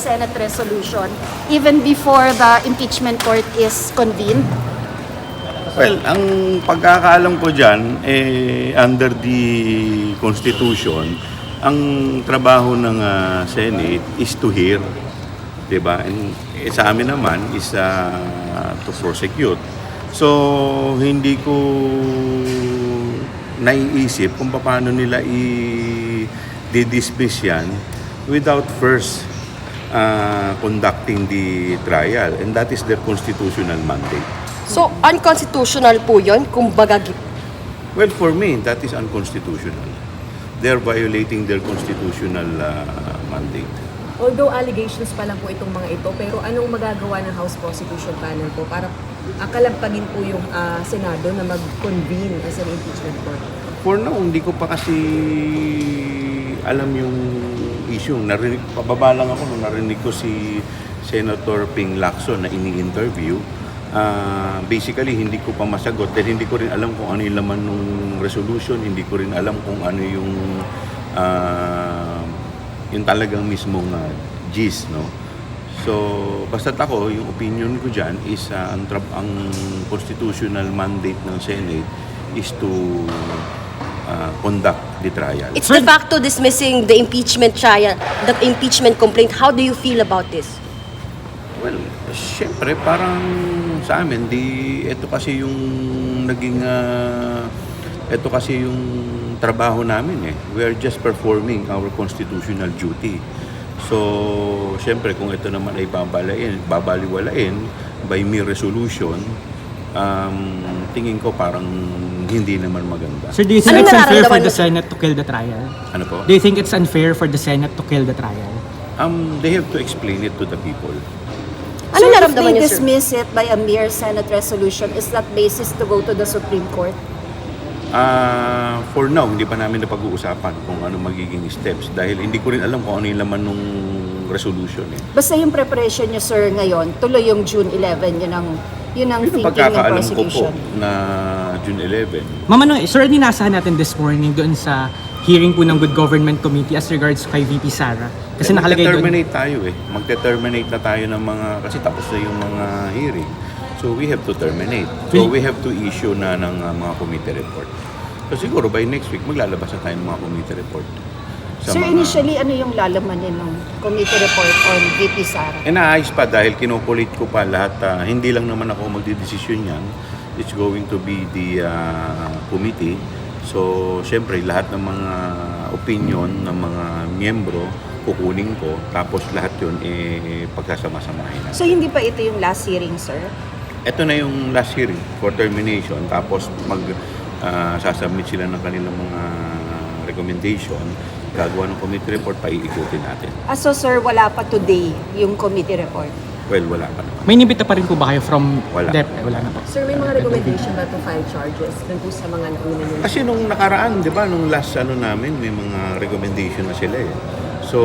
Senate resolution even before the impeachment court is convened? Well, ang pagkakaalam ko dyan, under the Constitution, ang trabaho ng Senate is to hear, diba? And sa amin naman is to prosecute. So, hindi ko naiisip kung paano nila i-dismiss yan without first conducting the trial, and that is their constitutional mandate. So, unconstitutional po yun, kumbaga. Well, for me, that is unconstitutional. They're violating their constitutional mandate. Although allegations pa lang po itong mga ito, pero anong magagawa ng House Prosecution Panel po para kalampagin po yung Senado na mag-convene as an impeachment court? For now, hindi ko pa kasi alam yung issue. Pababa lang ako nung narinig ko si Senator Ping Lacson na ini-interview. Basically, hindi ko pa masagot dahil hindi ko rin alam kung ano yung laman ng resolution, hindi ko rin alam kung ano yung talagang mismong gist, no? So, basta't ako, yung opinion ko dyan is ang constitutional mandate ng Senate is to conduct the trial. It's de facto dismissing the impeachment trial, the impeachment complaint. How do you feel about this? Well, syempre parang sa amin, ito kasi yung naging, ito kasi yung trabaho namin eh. We are just performing our constitutional duty. So, syempre kung ito naman ay babaliwalain by mere resolution, tingin ko parang hindi naman maganda. So do you think it's unfair for the Senate to kill the trial? Ano po? Do you think it's unfair for the Senate to kill the trial? They have to explain it to the people. Ano So if naramdaman they niyo, sir? dismiss it by a mere Senate resolution, is that basis to go to the Supreme Court? For now, hindi pa namin napag-uusapan kung ano magiging steps dahil hindi ko rin alam kung ano yung laman ng resolution eh. Basta yung preparation nyo, sir, ngayon, tuloy yung June 11, yun ang Yun ang thinking ng pagkakaalam ko po prosecution. na June 11. Ma'am, ano, sir, inasahan natin this morning doon sa hearing po ng Good Government Committee as regards kay VP Sara. Kasi nakalagay doon. Magte-terminate tayo eh. Magte-terminate na tayo ng mga, kasi tapos na yung mga hearing. So we have to terminate. So we have to issue na ng mga committee report. So siguro by next week, maglalabas na tayo ng mga committee report. Sa Sir, mga- initially, ano yung lalamanin ng committee report on VP Sara? Naayos pa dahil kinukulit ko pa lahat. Hindi lang naman ako magdidesisyon yan. It's going to be the committee. So, syempre, lahat ng mga opinion ng mga miyembro, kukunin ko. Tapos lahat yun, pagkasama-samahin natin. So, hindi pa ito yung last hearing, sir? Ito na yung last hearing for termination. Tapos sasubmit sila ng kanilang mga recommendation. Gagawa ng committee report, paiikutin natin. So, sir, wala pa today yung committee report? Well, wala pa naman. May inibita pa rin po ba kayo from Wala. DEP? Wala na po. Sir, may mga recommendation ba to file charges dun po sa mga nauna nyo? Kasi nung nakaraan, di ba, nung last namin, may mga recommendation na sila eh. So,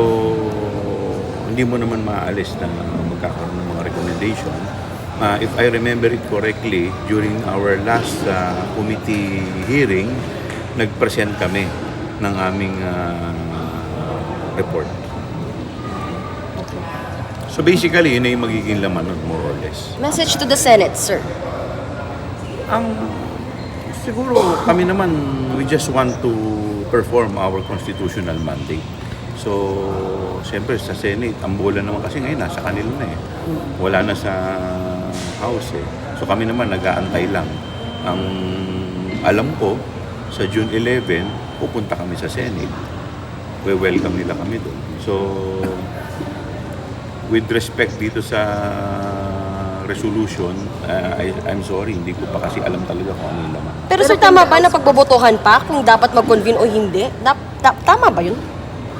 hindi mo naman maaalis na magkakaroon ng mga recommendation. If I remember it correctly, during our last committee hearing, nag-present kami ng aming report. So basically, yun na yung magiging laman nun, more or less. Message to the Senate, sir. Siguro kami naman, we just want to perform our constitutional mandate. So, siyempre sa Senate, ang bola naman kasi ngayon nasa kanila na eh. Wala na sa House eh. So kami naman nag-aantay lang. Ang alam ko, sa June 11, pupunta kami sa Senate. We-welcome nila kami doon. So, with respect dito sa resolution, I'm sorry, hindi ko pa kasi alam talaga kung ano yung laman. Pero sir, tama ba na pagbobotohan pa kung dapat mag-convene o hindi? Tama ba yun?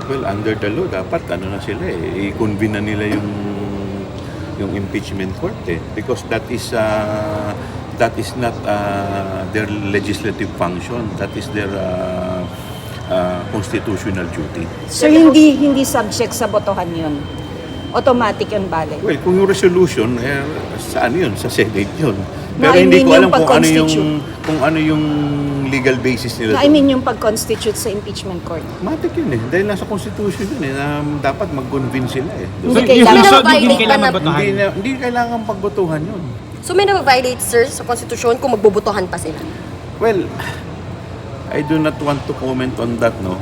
Well, under the law, dapat ano na sila eh, i-convene na nila yung impeachment court eh. Because that is not their legislative function. That is their constitutional duty. Sir, hindi subject sa botohan yun. Automatic yun, bale. Well, kung yung resolution, saan yun? Sa Senate yun. Pero I hindi mean ko yung alam pag-constitute. kung ano yung legal basis nila. I mean yung pag-constitute sa impeachment court. Matik yun eh. Dahil nasa constitution yun eh, na dapat mag-convince sila eh. Hindi So, kailangan. so, May hindi na-violate kailangan ba na- botohan. Hindi kailangan pagbotohan yun. So may na-violate, sir, sa konstitusyon kung magbobotohan pa sila? Well, I do not want to comment on that, no.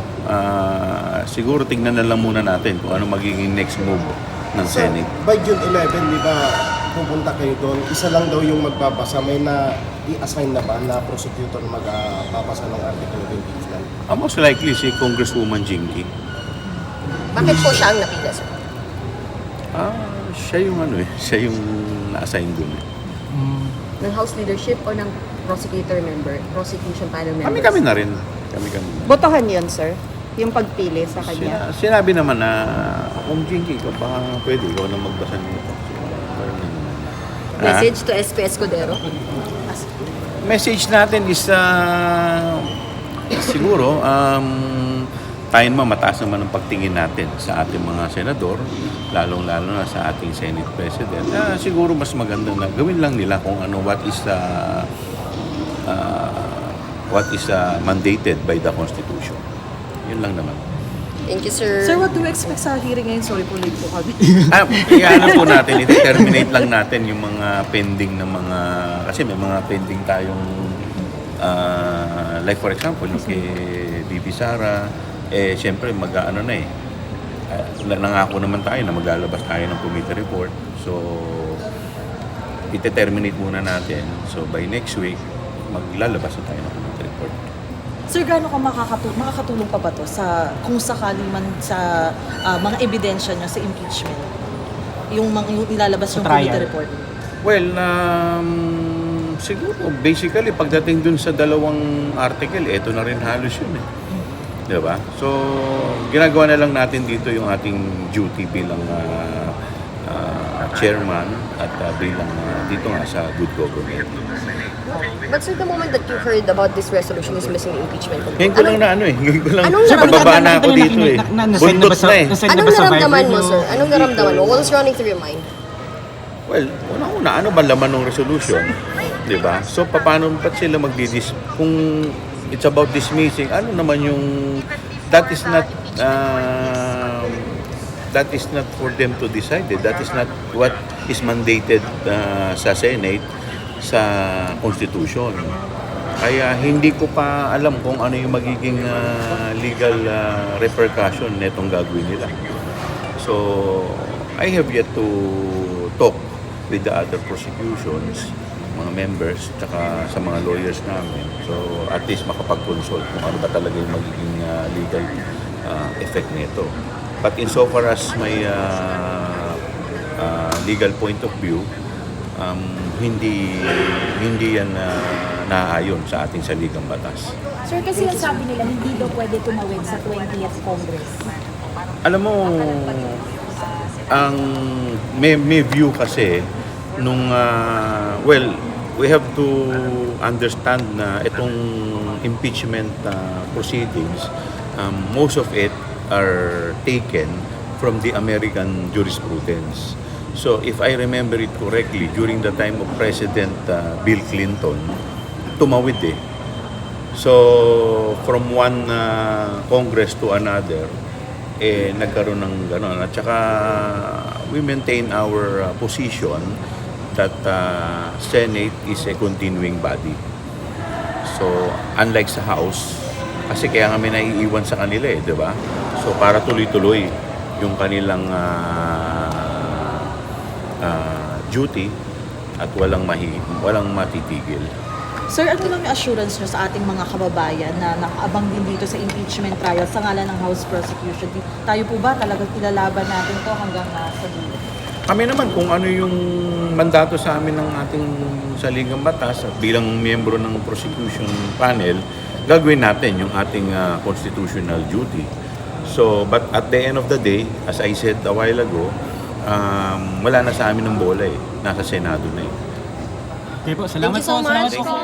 Siguro tingnan na lang muna natin kung ano magiging next move ng So, Senate. by June 11, di ba, pupunta kayo doon, isa lang daw yung magbabasa. May i-assign na ba na prosecutor magbabasa ng article of impeachment? Most likely si Congresswoman Jinky. Bakit po siya ang napila, sir? Siya yung siya yung na-assign dun eh. Ng House leadership o ng prosecution panel members? Kami na rin. Kami na. Botohan yun, sir. Yung pagpili sa kanya. Sinabi naman na kung Jinky ka, baka pwede ikaw na magbasa nito. Message to SP Escudero? Message natin is siguro tayo naman mataas naman ang pagtingin natin sa ating mga senador, lalong-lalo na sa ating Senate President. Siguro mas maganda na gawin lang nila kung ano what is mandated by the Constitution. Yun lang naman. Thank you, sir. Sir, what do we expect sa hearing ngayon? Sorry po, late po kami. Kaya po natin, i-terminate lang natin yung mga pending na mga, kasi may mga pending tayong, like for example, yung kay Bibi Sara, siyempre nangako naman tayo na maglalabas tayo ng committee report. So, ite-terminate muna natin. So, by next week, maglalabas na tayo ng committee report. Sir, gaano ka makakatulong pa ba to sa, kung sakali man sa mga ebidensya nyo sa impeachment? Yung ilalabas yung Sa trial. committee report? Well, siguro, basically, pagdating dun sa dalawang article, eto na rin halos yun eh. Diba? So, ginagawa na lang natin dito yung ating duty bilang chairman at bilang dito nga sa good government. But sir, the moment that you heard about this resolution is missing the impeachment committee. Ngayon ko lang ngayon ko lang, Anong pababa na naramdaman ako dito eh. Na-send na ba Buntot sa, na eh. na-send na Anong ba sa naramdaman Viber mo, nyo? sir? Anong naramdaman mo? What was running through your mind? Well, una-una, ano ba laman ng resolution? Diba? So, paano ba't sila kung it's about dismissing, ano naman yung, that is not for them to decide. That is not what is mandated sa Senate, sa Constitution. Kaya hindi ko pa alam kung ano yung magiging legal repercussion netong gagawin nila. So, I have yet to talk with the other prosecutions, mga members, tsaka sa mga lawyers namin. So, at least makapag-consult kung ano ba talaga yung magiging legal effect nito. But insofar as may legal point of view, hindi yan naaayon sa ating saligang batas. Sir, kasi ang sabi nila, hindi daw pwede tumawid sa 20th Congress. Alam mo, may view kasi nung we have to understand na itong impeachment proceedings, most of it are taken from the American jurisprudence. So if I remember it correctly, during the time of President Bill Clinton, tumawid eh. So from one Congress to another, nagkaroon ng gano'n. At saka we maintain our position that Senate is a continuing body. So unlike sa House, kasi kaya kami naiiwan sa kanila eh, di ba? So para tuloy-tuloy yung kanilang duty at walang matitigil. Sir, ano lang yung assurance nyo sa ating mga kababayan na nakaabang din dito sa impeachment trial sa ngalan ng House prosecution? Tayo po ba talagang ilalaban natin to hanggang sa dulo? Kami naman kung ano yung mandato sa amin ng ating saligang batas at bilang miyembro ng prosecution panel, gagawin natin yung ating constitutional duty. So, but at the end of the day, as I said a while ago, wala na sa amin ng bola eh. Nasa Senado na eh. Okay po, salamat Thank you so po. Salamat much. po.